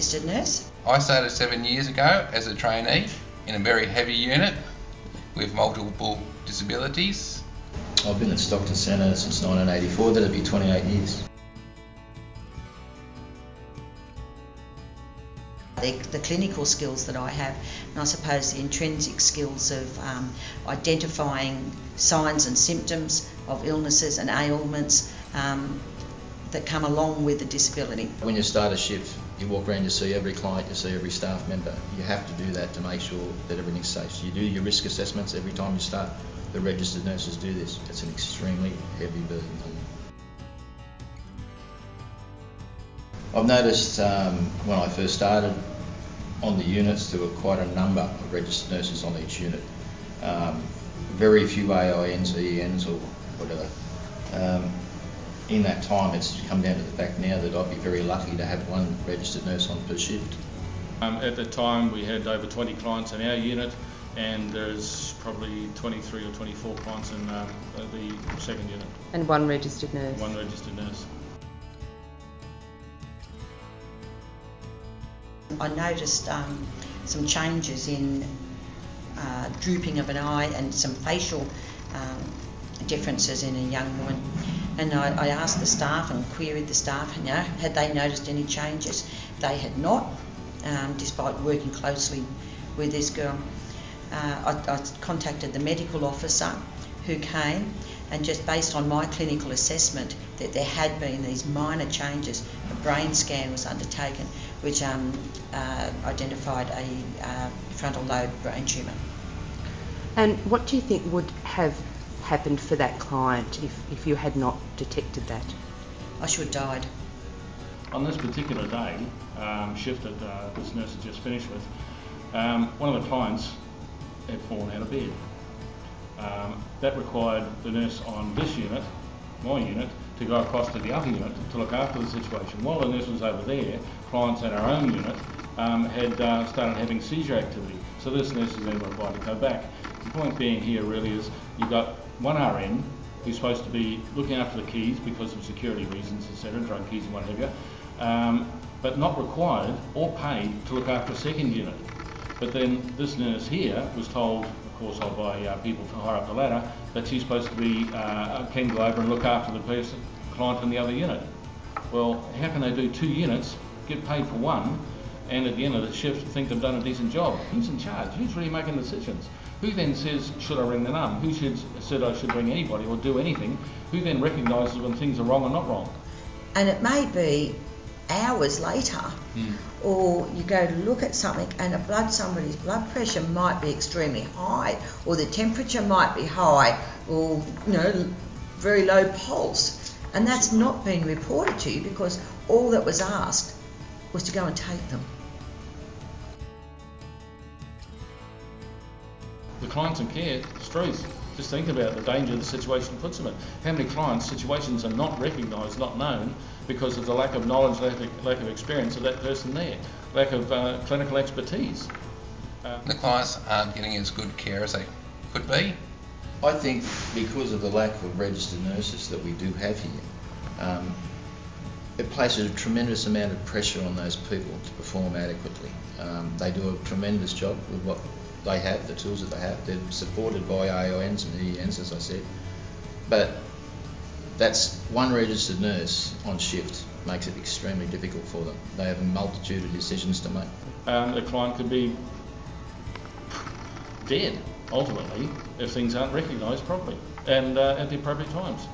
registered nurse. I started 7 years ago as a trainee in a very heavy unit with multiple disabilities. I've been at Stockton Centre since 1984, that'll be 28 years. The clinical skills that I have, and I suppose the intrinsic skills of identifying signs and symptoms of illnesses and ailments that come along with a disability. When you start a shift, you walk around, you see every client, you see every staff member. You have to do that to make sure that everything's safe. So you do your risk assessments every time you start. The registered nurses do this. It's an extremely heavy burden on them. I've noticed when I first started on the units, there were quite a number of registered nurses on each unit. Very few AINs, ENs or whatever. In that time, it's come down to the fact now that I'd be very lucky to have one registered nurse on per shift. At the time, we had over 20 clients in our unit, and there's probably 23 or 24 clients in the second unit. And one registered nurse? One registered nurse. I noticed some changes in drooping of an eye and some facial differences in a young woman. And I asked the staff and queried the staff, had they noticed any changes? They had not, despite working closely with this girl. I contacted the medical officer who came, and just based on my clinical assessment that there had been these minor changes, a brain scan was undertaken which identified a frontal lobe brain tumour. And what do you think would have happened for that client if you had not detected that? I should have died. On this particular day, shift that this nurse had just finished with, one of the clients had fallen out of bed. That required the nurse on this unit, my unit, to go across to the other unit to look after the situation. While the nurse was over there, clients at our own unit had started having seizure activity. So this nurse is then required to go back. The point being here really is you've got one RN who's supposed to be looking after the keys because of security reasons, etc., drug keys and what have you, but not required or paid to look after a second unit. But then this nurse here was told, of course, by people higher up the ladder, that she's supposed to be can go over and look after the client in the other unit. Well, how can they do 2 units, get paid for one, and at the end of the shift think they've done a decent job? Who's in charge? Who's really making decisions? Who then says, should I ring the NUM? Who said I should ring anybody or do anything? Who then recognises when things are wrong or not wrong? And it may be hours later, or you go to look at something and somebody's blood pressure might be extremely high, or the temperature might be high, or very low pulse, and that's not been reported to you because all that was asked was to go and take them. The clients in care, it's truth. Just think about the danger the situation puts them in. How many clients' situations are not recognised, not known, because of the lack of knowledge, lack of experience of that person there, lack of clinical expertise. The clients aren't getting as good care as they could be. I think because of the lack of registered nurses that we do have here, it places a tremendous amount of pressure on those people to perform adequately. They do a tremendous job with what they have, the tools that they have. They're supported by AINs and ENs, as I said, but that's one registered nurse on shift makes it extremely difficult for them. They have a multitude of decisions to make. The client could be dead, ultimately, if things aren't recognised properly and at the appropriate times.